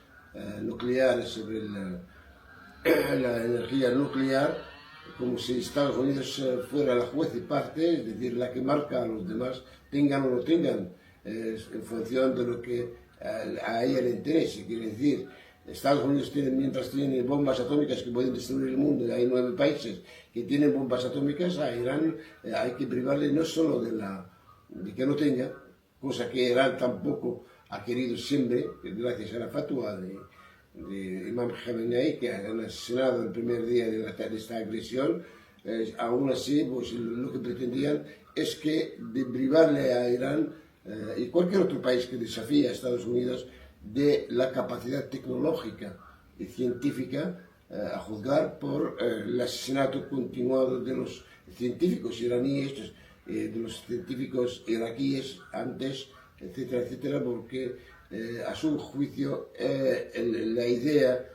nucleares, sobre la energía nuclear, como si Estados Unidos fuera la juez y parte, es decir, la que marca a los demás, tengan o no tengan, en función de lo que a ella le interese. Quiere decir, Estados Unidos mientras tiene bombas atómicas que pueden destruir el mundo, y hay 9 países que tienen bombas atómicas, a Irán hay que privarle no solo de que no tenga, cosa que Irán tampoco ha querido siempre, gracias a la fatwa de Imam Khamenei, que han asesinado el primer día de esta agresión. Aún así, pues, lo que pretendían es que de privarle a Irán y cualquier otro país que desafíe a Estados Unidos de la capacidad tecnológica y científica a juzgar por el asesinato continuado de los científicos iraníes, de los científicos iraquíes antes, etcétera, etcétera, porque a su juicio la idea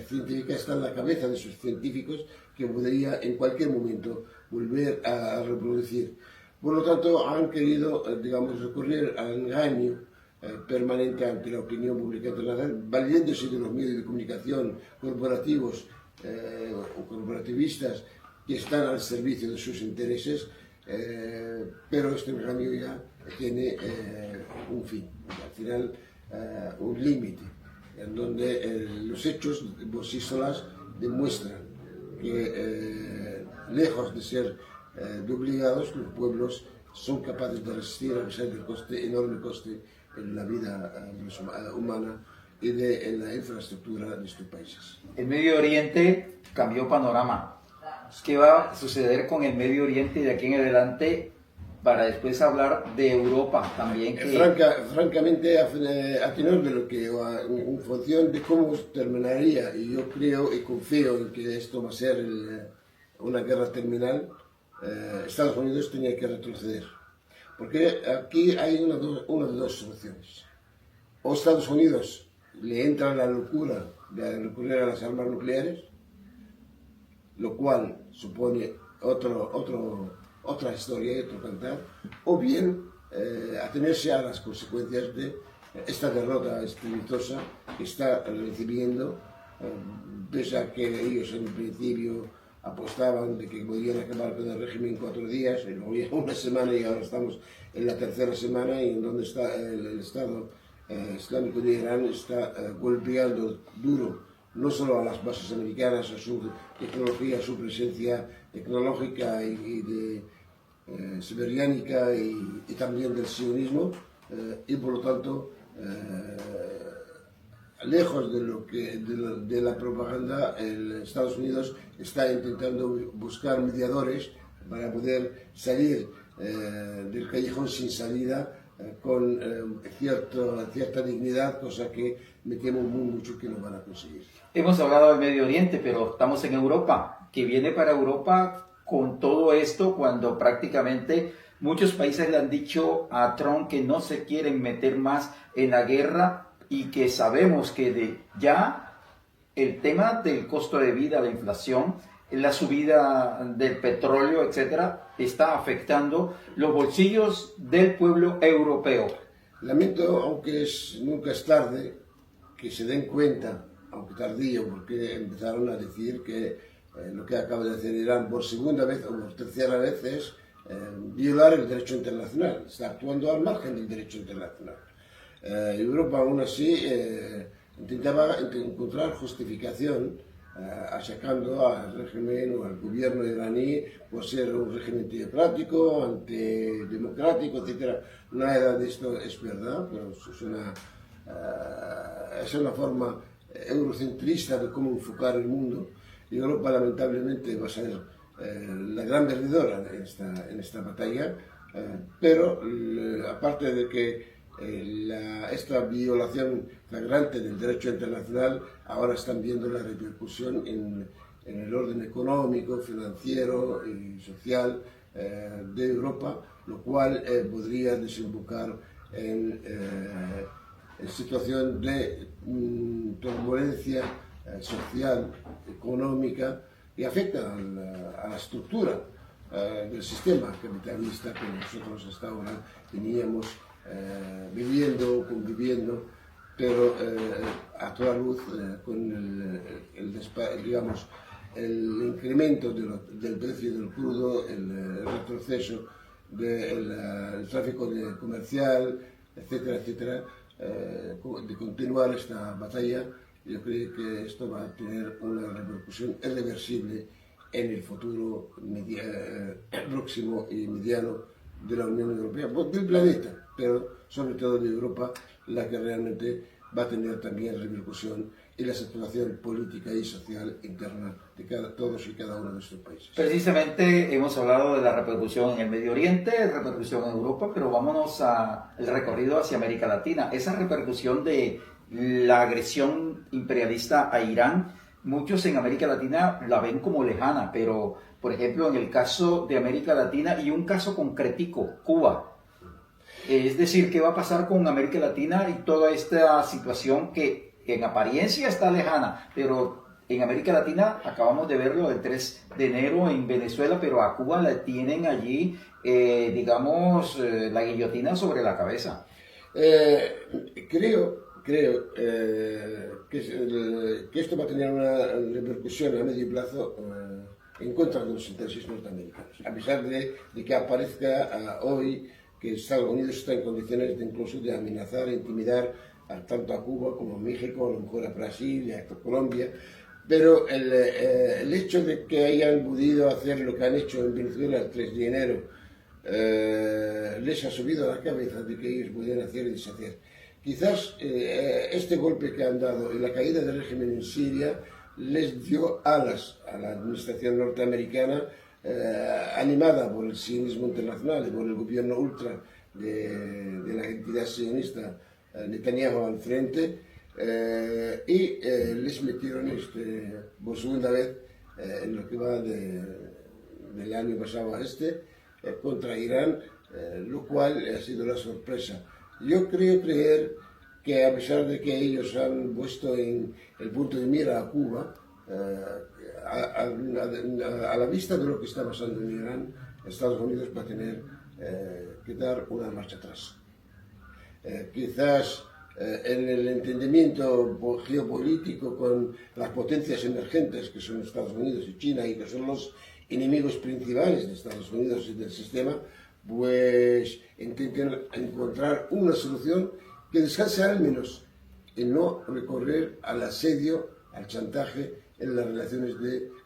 científica está en la cabeza de esos científicos, que podría en cualquier momento volver a reproducir. Por lo tanto, han querido, digamos, recurrir al engaño permanente ante la opinión pública internacional, valiéndose de los medios de comunicación corporativos o corporativistas que están al servicio de sus intereses, pero este engaño ya tiene un fin, al final un límite, en donde los hechos por sí solas demuestran que, lejos de ser de obligados, los pueblos son capaces de resistir a pesar del enorme coste en la vida humana y en la infraestructura de estos países. El Medio Oriente cambió panorama. ¿Qué va a suceder con el Medio Oriente de aquí en adelante, para después hablar de Europa también? Francamente, a tenor de lo que, en función de cómo terminaría, y yo creo y confío en que esto va a ser una guerra terminal, Estados Unidos tenía que retroceder. Porque aquí hay una de dos soluciones. O Estados Unidos le entra la locura de recurrir a las armas nucleares, lo cual supone otra historia y otro cantar, o bien atenerse a las consecuencias de esta derrota estrepitosa que está recibiendo, pese a que ellos en principio apostaban de que podían acabar con el régimen en 4 días, y luego ya una semana, y ahora estamos en la tercera semana, y en donde está el Estado Islámico de Irán está golpeando duro no solo a las bases americanas, a su tecnología, a su presencia tecnológica y siberiánica y también del sionismo, y por lo tanto lejos de la propaganda, Estados Unidos está intentando buscar mediadores para poder salir del callejón sin salida con cierta dignidad, cosa que me temo mucho que no van a conseguir. Hemos hablado del Medio Oriente, pero estamos en Europa, que viene para Europa con todo esto cuando prácticamente muchos países le han dicho a Trump que no se quieren meter más en la guerra y que sabemos que ya el tema del costo de vida, la inflación, la subida del petróleo, etcétera, está afectando los bolsillos del pueblo europeo. Lamento, aunque nunca es tarde, que se den cuenta, aunque tardío, porque empezaron a decir que lo que acaba de hacer Irán por segunda vez o por tercera vez es violar el derecho internacional, está actuando al margen del derecho internacional. Europa aún así intentaba encontrar justificación achacando al régimen o al gobierno iraní por ser un régimen teocrático, antidemocrático, etc. Nada de esto es verdad, pero es una forma eurocentrista de cómo enfocar el mundo, y Europa lamentablemente va a ser la gran perdedora en esta batalla, pero aparte de que esta violación flagrante del derecho internacional, ahora están viendo la repercusión en el orden económico, financiero y social de Europa, lo cual podría desembocar en situación de turbulencia social, económica, y afecta a la estructura del sistema capitalista que nosotros hasta ahora teníamos conviviendo, pero a toda luz con el incremento del precio del crudo, el retroceso del tráfico comercial, etcétera, etcétera, de continuar esta batalla. Yo creo que esto va a tener una repercusión irreversible en el futuro próximo y mediano de la Unión Europea, del planeta, pero sobre todo de Europa, la que realmente va a tener también repercusión en la situación política y social interna de todos y cada uno de estos países. Precisamente hemos hablado de la repercusión en el Medio Oriente, repercusión en Europa, pero vámonos al recorrido hacia América Latina. Esa repercusión de la agresión imperialista a Irán, muchos en América Latina la ven como lejana, pero por ejemplo en el caso de América Latina y un caso concretico, Cuba. Es decir, ¿qué va a pasar con América Latina y toda esta situación que en apariencia está lejana, pero en América Latina acabamos de verlo el 3 de enero en Venezuela, pero a Cuba la tienen allí, la guillotina sobre la cabeza? Creo que esto va a tener una repercusión a medio plazo en contra de los intereses norteamericanos, a pesar de que aparezca hoy que Estados Unidos está en condiciones incluso de amenazar e intimidar tanto a Cuba como a México, a lo mejor a Brasil y a Colombia, pero el hecho de que hayan podido hacer lo que han hecho en Venezuela el 3 de enero les ha subido a la cabeza de que ellos podían hacer y deshacer. Quizás este golpe que han dado y la caída del régimen en Siria les dio alas a la administración norteamericana, animada por el sionismo internacional y por el gobierno ultra de la entidad sionista Netanyahu al frente, y les metieron por segunda vez en lo que va del año pasado a contra Irán, lo cual ha sido la sorpresa. Yo creo creer que a pesar de que ellos han puesto en el punto de mira a Cuba, a la vista de lo que está pasando en Irán, Estados Unidos va a tener que dar una marcha atrás. Quizás en el entendimiento geopolítico con las potencias emergentes que son Estados Unidos y China y que son los enemigos principales de Estados Unidos y del sistema, pues intenten encontrar una solución que descanse al menos en no recorrer al asedio, al chantaje en las relaciones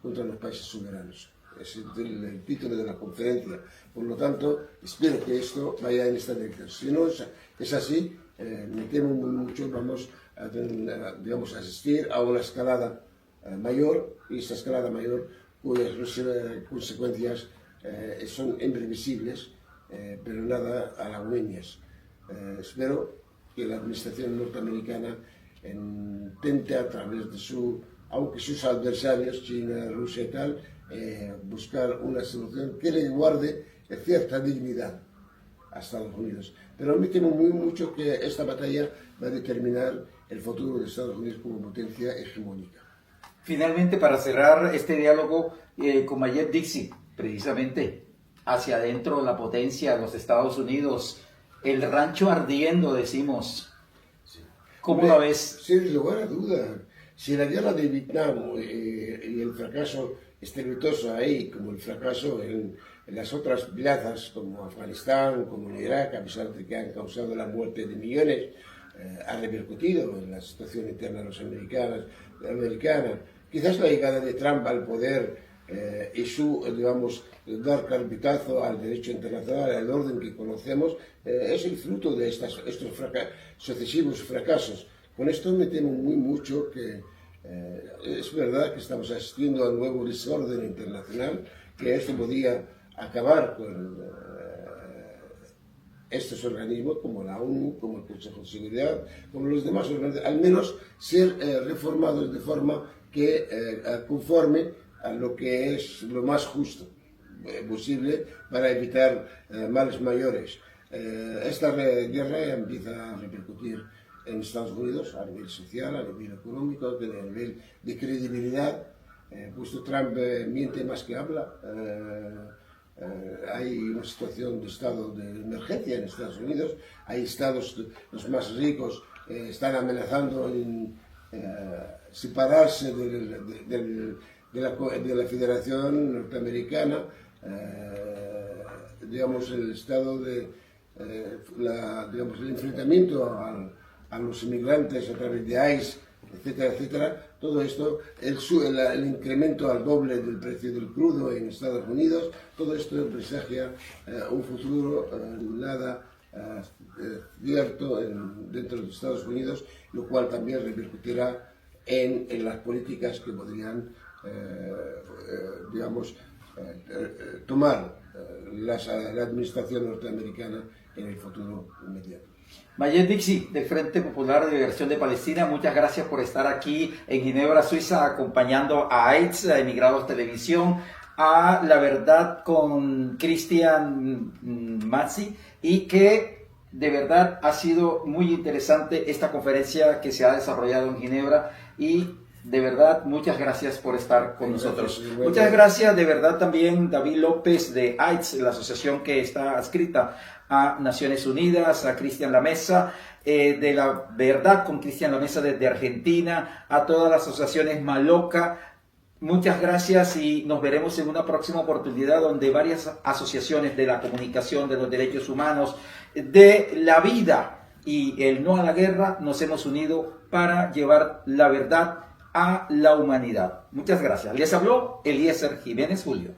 contra los países soberanos. Es el título de la conferencia. Por lo tanto, espero que esto vaya en esta dirección. Si no es así, me temo mucho, vamos a digamos, asistir a una escalada mayor, y esa escalada mayor, cuyas consecuencias son imprevisibles, pero nada halagüeñas. Espero que la administración norteamericana intente a través de aunque sus adversarios, China, Rusia y tal, buscar una solución que le guarde cierta dignidad a Estados Unidos. Pero me temo muy mucho que esta batalla va a determinar el futuro de Estados Unidos como potencia hegemónica. Finalmente, para cerrar este diálogo con Mayet Dixit, precisamente hacia adentro la potencia de los Estados Unidos, el rancho ardiendo, decimos. ¿Cómo la ves? Sin lugar a duda. Si la guerra de Vietnam y el fracaso estrepitoso ahí, como el fracaso en las otras plazas como Afganistán, como en Irak, a pesar de que han causado la muerte de millones, ha repercutido en la situación interna norteamericana. Quizás la llegada de Trump al poder y su, digamos, dar carpetazo al derecho internacional, al orden que conocemos, es el fruto de estos sucesivos fracasos. Con esto me temo muy mucho que es verdad que estamos asistiendo a un nuevo desorden internacional, que esto podía acabar con estos organismos como la ONU, como el Consejo de Seguridad, como los demás organismos, al menos ser reformados de forma que conforme a lo que es lo más justo posible para evitar males mayores. Esta guerra empieza a repercutir en Estados Unidos a nivel social, a nivel económico, a nivel de credibilidad, puesto Trump miente más que habla. Hay una situación de estado de emergencia en Estados Unidos, hay estados, los más ricos, están amenazando en separarse de la Federación Norteamericana, digamos, el estado de digamos, el enfrentamiento a los inmigrantes a través de ICE, etcétera, etcétera. Todo esto, el incremento al doble del precio del crudo en Estados Unidos, todo esto presagia un futuro nada cierto dentro de Estados Unidos, lo cual también repercutirá en las políticas que podrían, digamos, tomar la administración norteamericana en el futuro inmediato. Mayet Dixit, del Frente Popular de Liberación de Palestina, muchas gracias por estar aquí en Ginebra, Suiza, acompañando a AIDS, a Emigrados Televisión, a La Verdad con Cristian Mazzi, y que de verdad ha sido muy interesante esta conferencia que se ha desarrollado en Ginebra, y de verdad muchas gracias por estar con nosotros. Muchas gracias de verdad también David López de AIDS, la asociación que está adscrita a Naciones Unidas, a Cristian Lamesa, de La Verdad con Cristian Lamesa desde Argentina, a todas las asociaciones Maloca. Muchas gracias y nos veremos en una próxima oportunidad donde varias asociaciones de la comunicación, de los derechos humanos, de la vida y el no a la guerra nos hemos unido para llevar la verdad a la humanidad. Muchas gracias. Les habló Eliezer Jiménez Julio.